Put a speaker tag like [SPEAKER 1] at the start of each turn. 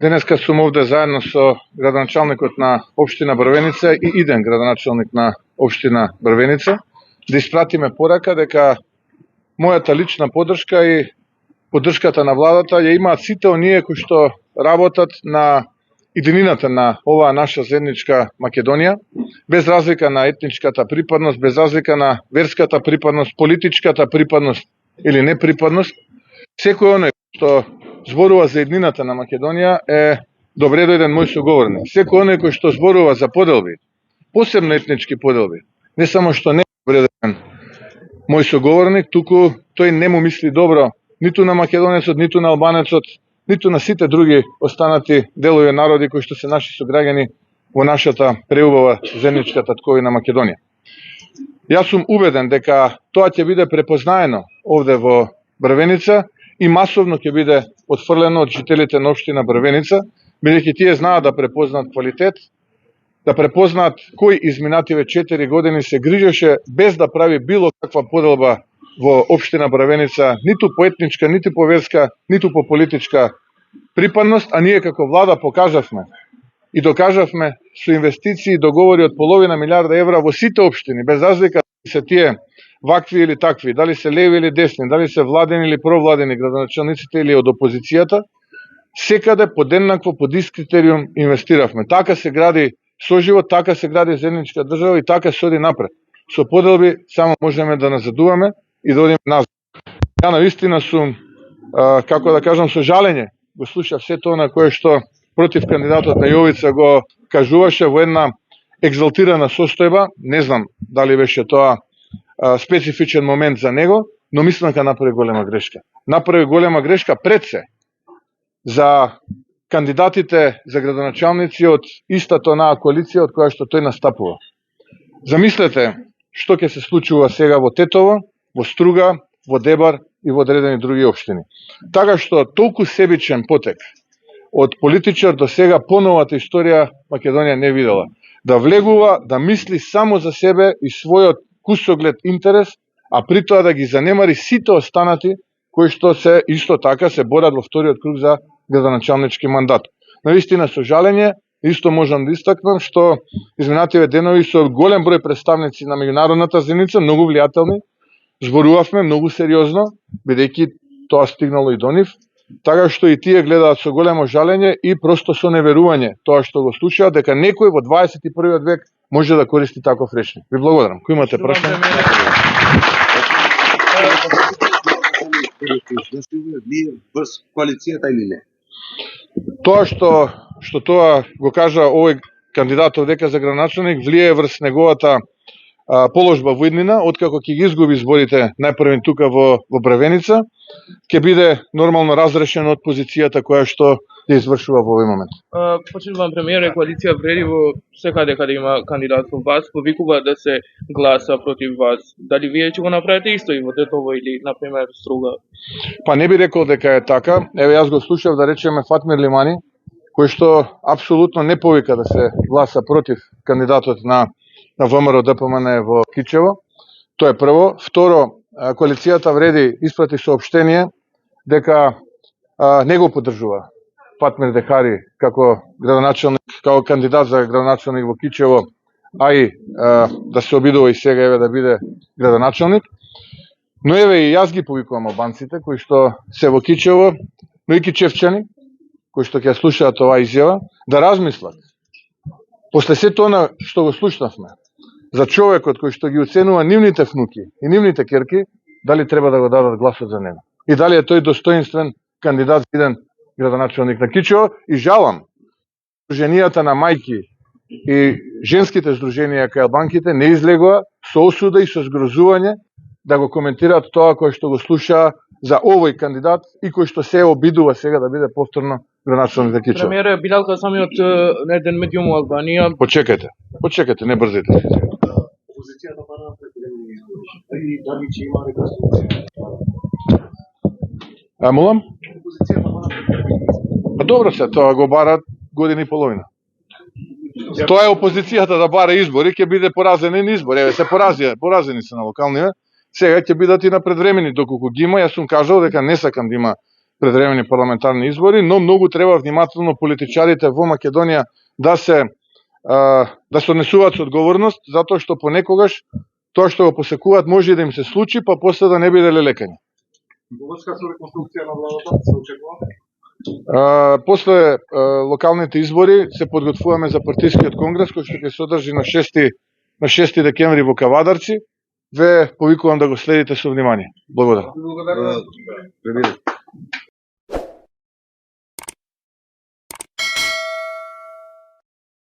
[SPEAKER 1] Денеска сум овде заедно со градоначалникот на општина Брвеница и иден градоначалник на општина Брвеница да испратиме порака дека мојата лична поддршка и поддршката на владата ја имаат сите оние кои што работат на иденината на оваа наша заедничка Македонија, без разлика на етничката припадност, без разлика на верската припадност, политичката припадност или неприпадност. Секој оној што зборува за еднината на Македонија е добре дојден мој соговорник. Секој оној кој што зборува за поделби, посебно етнички поделби, не само што не е добре дојден мој соговорник, туку тој не му мисли добро ниту на македонецот, ниту на албанецот, ниту на сите други останати делови народи кои што се наши сограѓани во нашата преубава заедничка татковина Македонија. Јас сум убеден дека тоа ќе биде препознаено овде во Брвеница и масовно ќе биде отфрлено од жителите на општина Брвеница, бидејќи тие знаат да препознаат квалитет, да препознаат кој изминативе 4 години се грижеше без да прави било каква поделба во општина Брвеница, ниту по етничка, ниту по верска, ниту по политичка припадност, а ние како влада покажавме и докажавме со инвестиции и договори од половина милиарда евра во сите општини, без разлика дали се тие вакви или такви, дали се леви или десни, дали се владени или провладени градоначалниците или од опозицијата, секаде под еднакво, под ист критериум инвестиравме. Така се гради соживот, така се гради заедничка држава и така се оди напред. Со поделби само можеме да назадуваме и да одиме назад. Ја навистина сум, како да кажам, со жалење го слушав се тоа на кое што против кандидатот на Јовица го кажуваше во една екзалтирана состојба. Не знам дали беше тоа специфичен момент за него, но мислам дека направи голема грешка. Направи голема грешка пред се за кандидатите за градоначалници од истата онаа коалиција од која што тој настапува. Замислете што ќе се случува сега во Тетово, во Струга, во Дебар и во одредени други општини. Така што толку себичен потек од политичар до сега по новата историја Македонија не видела. Да влегува, да мисли само за себе и својот кусоглед интерес, а при тоа да ги занемари сите останати кои што се исто така се борат во вториот круг за градоначалнички мандат. Навистина со жалење, исто можам да истакнам што изминативе денови со голем број представници на меѓународната заедница, многу влијателни, зборувавме многу сериозно, бидејќи тоа стигнало и до нив, така што и тие гледаат со големо жалење и просто со неверување тоа што го слушаат, дека некој во 21. век може да користи таков речник. Ви благодарам. Кој имате прашање?
[SPEAKER 2] Врз коалицијата или не?
[SPEAKER 1] Тоа што тоа го кажа овој кандидат овдека за градоначалник влие врз неговата положба во иднина, откако ќе ги изгуби изборите најпрвен тука во Брвеница, ќе биде нормално разрешен од позицијата која што ја извршува во овој момент.
[SPEAKER 3] Почитуван премиер, коалиција вреди во секаде каде има кандидат во вас, повикува да се гласа против вас. Дали вие ќе го направите исто и во Тетово или, например, Струга?
[SPEAKER 1] Па не би рекол дека е така. Еве јас го слушав, да речеме, Фатмир Лимани, кој што апсолутно не повика да се гласа против кандидатот на ВМРО ДПМН во Кичево. Тоа е прво. Второ, коалицијата вреди испрати соопштение дека не го поддржува Фатмир Дехари како градоначалник, како кандидат за градоначалник во Кичево, а и да се обидува и сега еве да биде градоначалник. Но еве и јас ги повикувам албанците кои што се во Кичево, но и кичевчани кои што ќе слушаат оваа изјава, да размислат после се тоа што го слушнавме за човекот кој што ги оценува нивните внуки и нивните ќерки, дали треба да го дадат гласот за него. И дали е тој достоинствен кандидат за еден градоначалник на Кичево. И жалам, здруженијата на мајки и женските здруженија кај албанките не излегува со осуда и со згрозување да го коментираат тоа кој што го слуша за овој кандидат и кој што се обидува сега да биде повторно градоначалник на Кичево.
[SPEAKER 3] Премиере, Билалка самиот на еден медиум во Албанија.
[SPEAKER 1] Почекайте, не брзите.
[SPEAKER 2] Опозицијата бара предвремени избори. И дали ќе има реконструкција?
[SPEAKER 1] Молам?
[SPEAKER 2] Опозицијата бара предвремени избори.
[SPEAKER 1] Па добро се, тоа го барат година и половина. Тоа е опозицијата да бара избори, ќе биде поразен избор. Еве се поразени се на локалниве. Сега ќе бидат и на предвремени, доколку ги има. Јас сум кажал дека не сакам да има предвремени парламентарни избори, но многу треба внимателно политичарите во Македонија да се однесуваат со одговорност, затоа што понекогаш тоа што го посекуваат може и да им се случи, па после да не биде лелекање.
[SPEAKER 2] Во врска со реконструкција на владата се очекува?
[SPEAKER 1] После локалните избори се подготвуваме за партискиот конгрес кој што ќе се одржи на 6 декември во Кавадарци. Ве повикувам да го следите со внимание. Благодарам.